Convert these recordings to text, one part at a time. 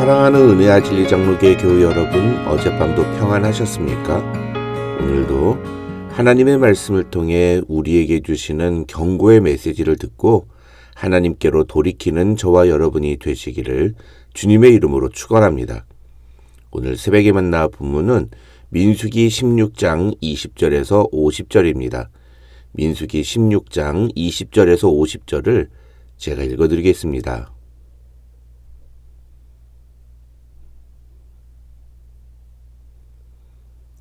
사랑하는 은혜와 진리 장로교회 교회 여러분, 어젯밤도 평안하셨습니까? 오늘도 하나님의 말씀을 통해 우리에게 주시는 경고의 메시지를 듣고 하나님께로 돌이키는 저와 여러분이 되시기를 주님의 이름으로 축원합니다. 오늘 새벽에 만나 본문은 민수기 16장 20절에서 50절입니다. 민수기 16장 20절에서 50절을 제가 읽어드리겠습니다.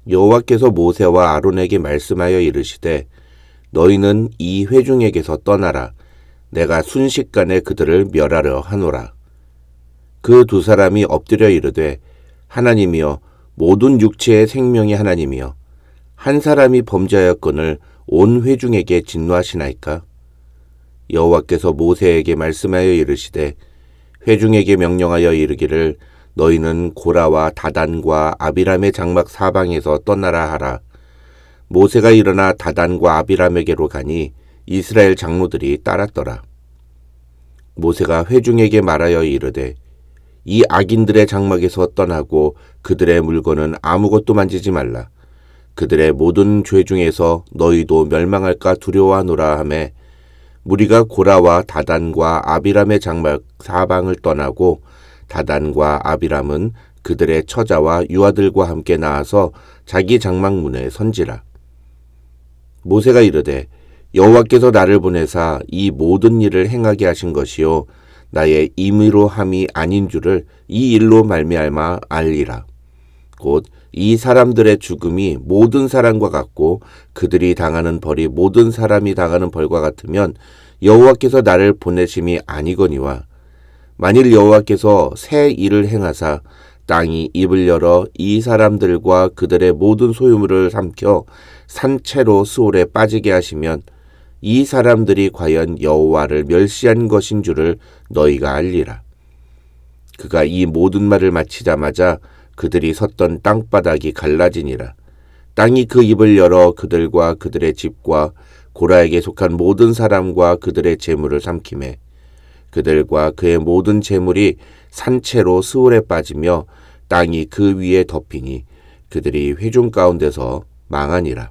여호와께서 모세와 아론에게 말씀하여 이르시되 너희는 이 회중에게서 떠나라. 내가 순식간에 그들을 멸하려 하노라. 그 두 사람이 엎드려 이르되 하나님이여 모든 육체의 생명이 하나님이여 한 사람이 범죄하였거늘 온 회중에게 진노하시나이까? 여호와께서 모세에게 말씀하여 이르시되 회중에게 명령하여 이르기를 너희는 고라와 다단과 아비람의 장막 사방에서 떠나라 하라. 모세가 일어나 다단과 아비람에게로 가니 이스라엘 장로들이 따랐더라. 모세가 회중에게 말하여 이르되 이 악인들의 장막에서 떠나고 그들의 물건은 아무것도 만지지 말라. 그들의 모든 죄 중에서 너희도 멸망할까 두려워하노라 하매 무리가 고라와 다단과 아비람의 장막 사방을 떠나고 다단과 아비람은 그들의 처자와 유아들과 함께 나와서 자기 장막문에 선지라. 모세가 이르되 여호와께서 나를 보내사 이 모든 일을 행하게 하신 것이요 나의 임의로 함이 아닌 줄을 이 일로 말미암아 알리라. 곧 이 사람들의 죽음이 모든 사람과 같고 그들이 당하는 벌이 모든 사람이 당하는 벌과 같으면 여호와께서 나를 보내심이 아니거니와 만일 여호와께서 새 일을 행하사 땅이 입을 열어 이 사람들과 그들의 모든 소유물을 삼켜 산채로 수올에 빠지게 하시면 이 사람들이 과연 여호와를 멸시한 것인 줄을 너희가 알리라. 그가 이 모든 말을 마치자마자 그들이 섰던 땅바닥이 갈라지니라. 땅이 그 입을 열어 그들과 그들의 집과 고라에게 속한 모든 사람과 그들의 재물을 삼키매 그들과 그의 모든 재물이 산채로 스올에 빠지며 땅이 그 위에 덮이니 그들이 회중 가운데서 망하니라.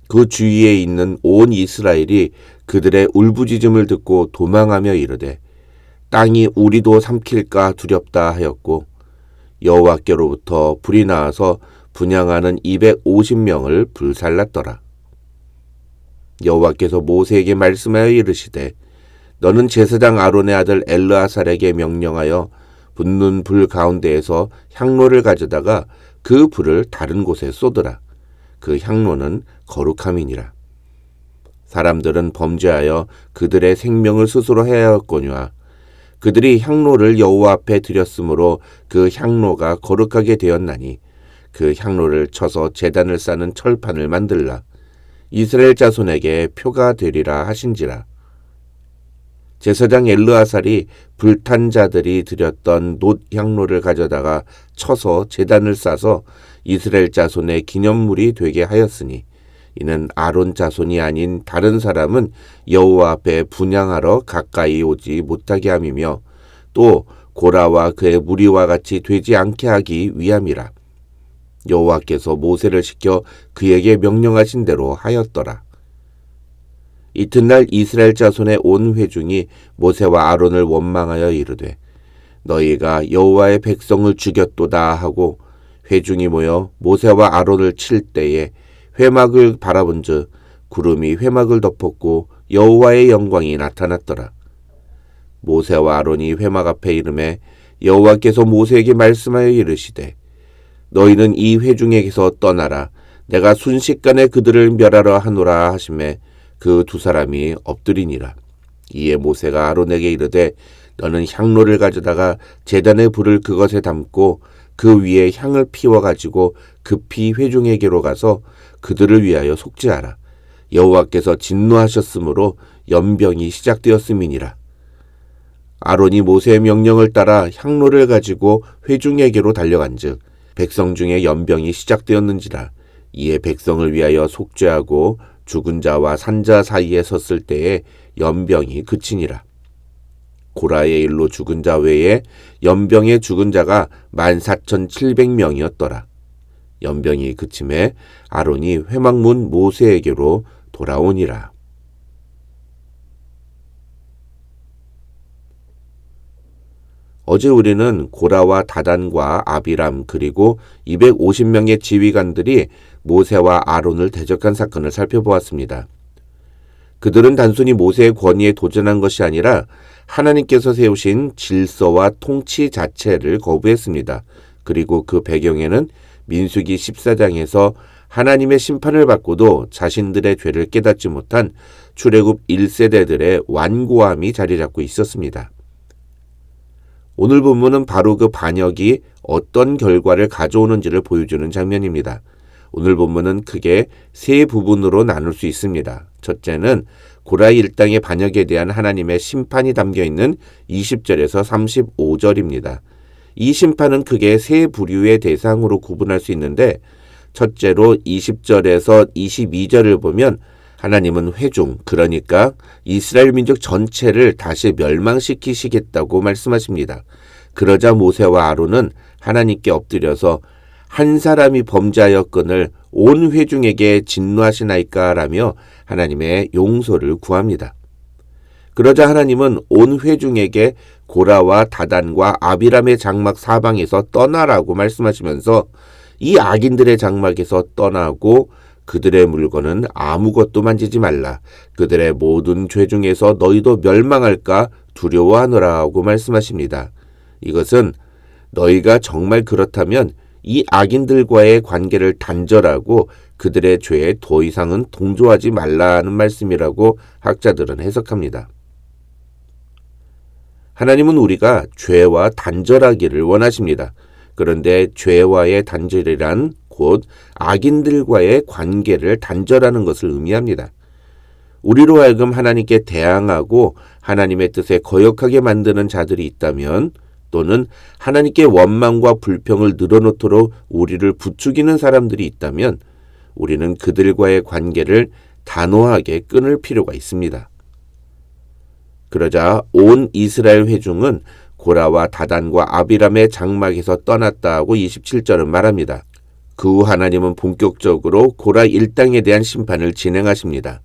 그 주위에 있는 온 이스라엘이 그들의 울부짖음을 듣고 도망하며 이르되 땅이 우리도 삼킬까 두렵다 하였고 여호와께로부터 불이 나와서 분향하는 250명을 불살랐더라. 여호와께서 모세에게 말씀하여 이르시되 너는 제사장 아론의 아들 엘르아살에게 명령하여 붙는 불 가운데에서 향로를 가져다가 그 불을 다른 곳에 쏟으라. 그 향로는 거룩함이니라. 사람들은 범죄하여 그들의 생명을 스스로 해하였거니와 그들이 향로를 여호와 앞에 드렸으므로 그 향로가 거룩하게 되었나니 그 향로를 쳐서 제단을 싸는 철판을 만들라. 이스라엘 자손에게 표가 되리라 하신지라. 제사장 엘르아살이 불탄 자들이 드렸던 놋 향로를 가져다가 쳐서 제단을 싸서 이스라엘 자손의 기념물이 되게 하였으니 이는 아론 자손이 아닌 다른 사람은 여호와 앞에 분향하러 가까이 오지 못하게 함이며 또 고라와 그의 무리와 같이 되지 않게 하기 위함이라. 여호와께서 모세를 시켜 그에게 명령하신 대로 하였더라. 이튿날 이스라엘 자손의 온 회중이 모세와 아론을 원망하여 이르되 너희가 여호와의 백성을 죽였도다 하고 회중이 모여 모세와 아론을 칠 때에 회막을 바라본즉 구름이 회막을 덮었고 여호와의 영광이 나타났더라. 모세와 아론이 회막 앞에 이르매 여호와께서 모세에게 말씀하여 이르시되 너희는 이 회중에게서 떠나라. 내가 순식간에 그들을 멸하려 하노라 하시매 그 두 사람이 엎드리니라. 이에 모세가 아론에게 이르되 너는 향로를 가져다가 제단의 불을 그것에 담고 그 위에 향을 피워가지고 급히 회중에게로 가서 그들을 위하여 속죄하라. 여호와께서 진노하셨으므로 연병이 시작되었음이니라. 아론이 모세의 명령을 따라 향로를 가지고 회중에게로 달려간즉 백성 중에 연병이 시작되었는지라. 이에 백성을 위하여 속죄하고 죽은 자와 산 자 사이에 섰을 때에 연병이 그치니라. 고라의 일로 죽은 자 외에 연병에 죽은 자가 14,700명이었더라. 연병이 그침에 아론이 회막문 모세에게로 돌아오니라. 어제 우리는 고라와 다단과 아비람 그리고 250명의 지휘관들이 모세와 아론을 대적한 사건을 살펴보았습니다. 그들은 단순히 모세의 권위에 도전한 것이 아니라 하나님께서 세우신 질서와 통치 자체를 거부했습니다. 그리고 그 배경에는 민수기 14장에서 하나님의 심판을 받고도 자신들의 죄를 깨닫지 못한 출애굽 1세대들의 완고함이 자리 잡고 있었습니다. 오늘 본문은 바로 그 반역이 어떤 결과를 가져오는지를 보여주는 장면입니다. 오늘 본문은 크게 세 부분으로 나눌 수 있습니다. 첫째는 고라의 일당의 반역에 대한 하나님의 심판이 담겨있는 20절에서 35절입니다. 이 심판은 크게 세 부류의 대상으로 구분할 수 있는데 첫째로 20절에서 22절을 보면 하나님은 회중, 그러니까 이스라엘 민족 전체를 다시 멸망시키시겠다고 말씀하십니다. 그러자 모세와 아론은 하나님께 엎드려서 한 사람이 범죄하였거늘 온 회중에게 진노하시나이까 라며 하나님의 용서를 구합니다. 그러자 하나님은 온 회중에게 고라와 다단과 아비람의 장막 사방에서 떠나라고 말씀하시면서 이 악인들의 장막에서 떠나고 그들의 물건은 아무것도 만지지 말라. 그들의 모든 죄 중에서 너희도 멸망할까 두려워하노라고 말씀하십니다. 이것은 너희가 정말 그렇다면 이 악인들과의 관계를 단절하고 그들의 죄에 더 이상은 동조하지 말라는 말씀이라고 학자들은 해석합니다. 하나님은 우리가 죄와 단절하기를 원하십니다. 그런데 죄와의 단절이란 곧 악인들과의 관계를 단절하는 것을 의미합니다. 우리로 하여금 하나님께 대항하고 하나님의 뜻에 거역하게 만드는 자들이 있다면 또는 하나님께 원망과 불평을 늘어놓도록 우리를 부추기는 사람들이 있다면 우리는 그들과의 관계를 단호하게 끊을 필요가 있습니다. 그러자 온 이스라엘 회중은 고라와 다단과 아비람의 장막에서 떠났다고 27절은 말합니다. 그 후 하나님은 본격적으로 고라 일당에 대한 심판을 진행하십니다.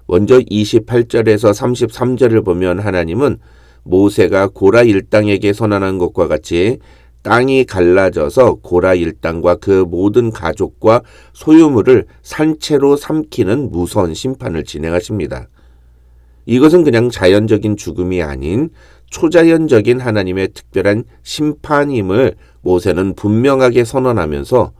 먼저 28절에서 33절을 보면 하나님은 모세가 고라 일당에게 선언한 것과 같이 땅이 갈라져서 고라 일당과 그 모든 가족과 소유물을 산채로 삼키는 무서운 심판을 진행하십니다. 이것은 그냥 자연적인 죽음이 아닌 초자연적인 하나님의 특별한 심판임을 모세는 분명하게 선언하면서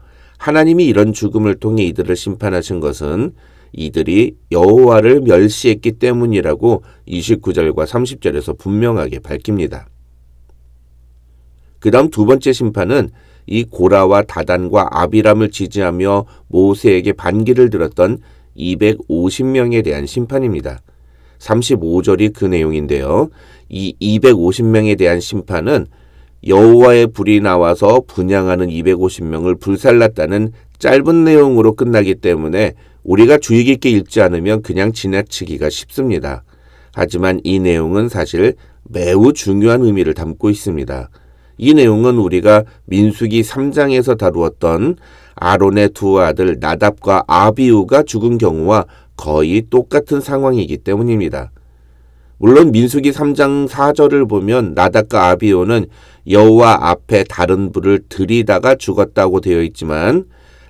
하나님이 이런 죽음을 통해 이들을 심판하신 것은 이들이 여호와를 멸시했기 때문이라고 29절과 30절에서 분명하게 밝힙니다. 그 다음 두 번째 심판은 이 고라와 다단과 아비람을 지지하며 모세에게 반기를 들었던 250명에 대한 심판입니다. 35절이 그 내용인데요. 이 250명에 대한 심판은 여호와의 불이 나와서 분향하는 250명을 불살랐다는 짧은 내용으로 끝나기 때문에 우리가 주의 깊게 읽지 않으면 그냥 지나치기가 쉽습니다. 하지만 이 내용은 사실 매우 중요한 의미를 담고 있습니다. 이 내용은 우리가 민수기 3장에서 다루었던 아론의 두 아들 나답과 아비후가 죽은 경우와 거의 똑같은 상황이기 때문입니다. 물론 민수기 3장 4절을 보면 나답과 아비후는 여호와 앞에 다른 불을 들이다가 죽었다고 되어 있지만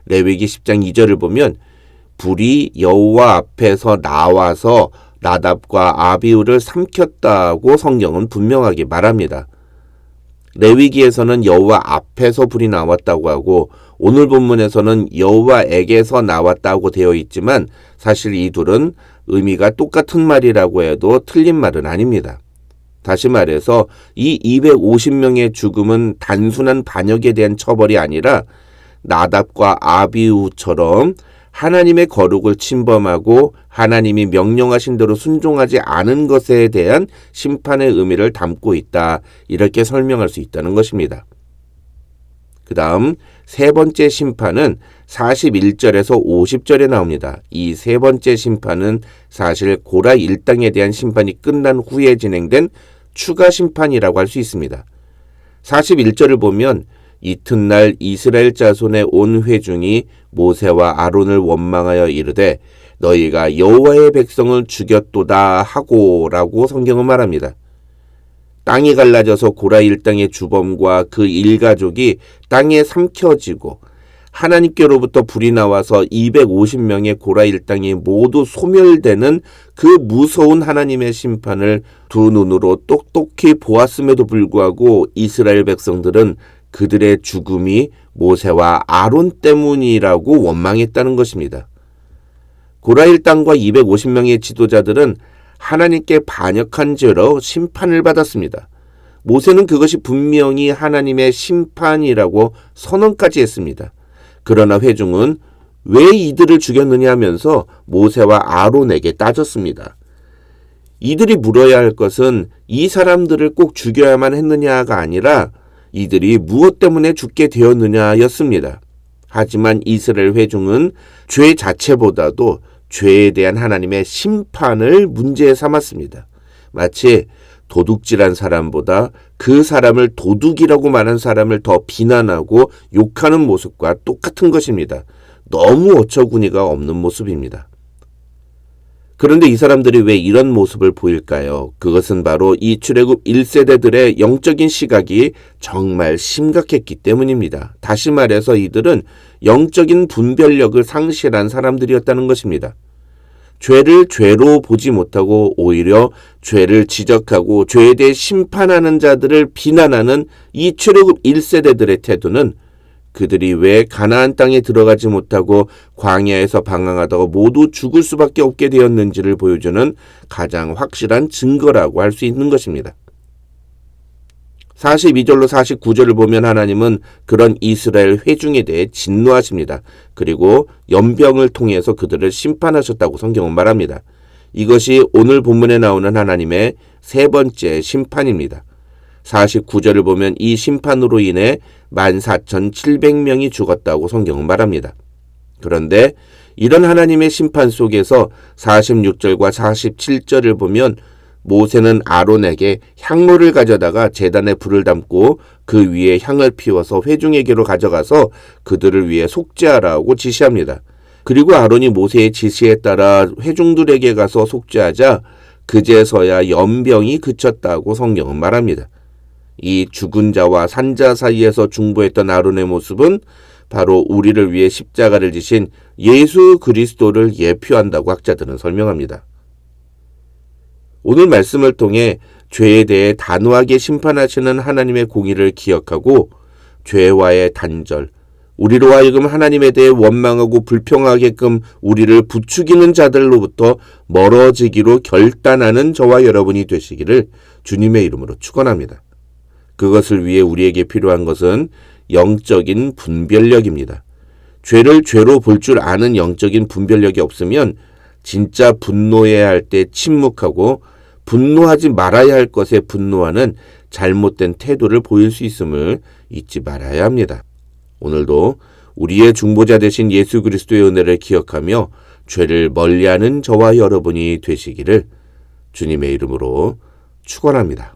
레위기 10장 2절을 보면 불이 여호와 앞에서 나와서 나답과 아비후를 삼켰다고 성경은 분명하게 말합니다. 레위기에서는 여호와 앞에서 불이 나왔다고 하고 오늘 본문에서는 여호와에게서 나왔다고 되어 있지만 사실 이 둘은 의미가 똑같은 말이라고 해도 틀린 말은 아닙니다. 다시 말해서 이 250명의 죽음은 단순한 반역에 대한 처벌이 아니라 나답과 아비후처럼 하나님의 거룩을 침범하고 하나님이 명령하신 대로 순종하지 않은 것에 대한 심판의 의미를 담고 있다. 이렇게 설명할 수 있다는 것입니다. 그 다음 세 번째 심판은 41절에서 50절에 나옵니다. 이 세 번째 심판은 사실 고라 일당에 대한 심판이 끝난 후에 진행된 추가 심판이라고 할 수 있습니다. 41절을 보면 이튿날 이스라엘 자손의 온 회중이 모세와 아론을 원망하여 이르되 너희가 여호와의 백성을 죽였도다 하고라고 성경은 말합니다. 땅이 갈라져서 고라 일당의 주범과 그 일가족이 땅에 삼켜지고 하나님께로부터 불이 나와서 250명의 고라 일당이 모두 소멸되는 그 무서운 하나님의 심판을 두 눈으로 똑똑히 보았음에도 불구하고 이스라엘 백성들은 그들의 죽음이 모세와 아론 때문이라고 원망했다는 것입니다. 고라 일당과 250명의 지도자들은 하나님께 반역한 죄로 심판을 받았습니다. 모세는 그것이 분명히 하나님의 심판이라고 선언까지 했습니다. 그러나 회중은 왜 이들을 죽였느냐 하면서 모세와 아론에게 따졌습니다. 이들이 물어야 할 것은 이 사람들을 꼭 죽여야만 했느냐가 아니라 이들이 무엇 때문에 죽게 되었느냐였습니다. 하지만 이스라엘 회중은 죄 자체보다도 죄에 대한 하나님의 심판을 문제 삼았습니다. 마치 도둑질한 사람보다 그 사람을 도둑이라고 말한 사람을 더 비난하고 욕하는 모습과 똑같은 것입니다. 너무 어처구니가 없는 모습입니다. 그런데 이 사람들이 왜 이런 모습을 보일까요? 그것은 바로 이 출애굽 1세대들의 영적인 시각이 정말 심각했기 때문입니다. 다시 말해서 이들은 영적인 분별력을 상실한 사람들이었다는 것입니다. 죄를 죄로 보지 못하고 오히려 죄를 지적하고 죄에 대해 심판하는 자들을 비난하는 이 출애굽 1세대들의 태도는 그들이 왜 가나안 땅에 들어가지 못하고 광야에서 방황하다가 모두 죽을 수밖에 없게 되었는지를 보여주는 가장 확실한 증거라고 할 수 있는 것입니다. 42절로 49절을 보면 하나님은 그런 이스라엘 회중에 대해 진노하십니다. 그리고 연병을 통해서 그들을 심판하셨다고 성경은 말합니다. 이것이 오늘 본문에 나오는 하나님의 세 번째 심판입니다. 49절을 보면 이 심판으로 인해 14,700명이 죽었다고 성경은 말합니다. 그런데 이런 하나님의 심판 속에서 46절과 47절을 보면 모세는 아론에게 향로를 가져다가 제단에 불을 담고 그 위에 향을 피워서 회중에게로 가져가서 그들을 위해 속죄하라고 지시합니다. 그리고 아론이 모세의 지시에 따라 회중들에게 가서 속죄하자 그제서야 연병이 그쳤다고 성경은 말합니다. 이 죽은 자와 산 자 사이에서 중보했던 아론의 모습은 바로 우리를 위해 십자가를 지신 예수 그리스도를 예표한다고 학자들은 설명합니다. 오늘 말씀을 통해 죄에 대해 단호하게 심판하시는 하나님의 공의를 기억하고 죄와의 단절, 우리로 하여금 하나님에 대해 원망하고 불평하게끔 우리를 부추기는 자들로부터 멀어지기로 결단하는 저와 여러분이 되시기를 주님의 이름으로 축원합니다. 그것을 위해 우리에게 필요한 것은 영적인 분별력입니다. 죄를 죄로 볼 줄 아는 영적인 분별력이 없으면 진짜 분노해야 할 때 침묵하고 분노하지 말아야 할 것에 분노하는 잘못된 태도를 보일 수 있음을 잊지 말아야 합니다. 오늘도 우리의 중보자 되신 예수 그리스도의 은혜를 기억하며 죄를 멀리하는 저와 여러분이 되시기를 주님의 이름으로 축원합니다.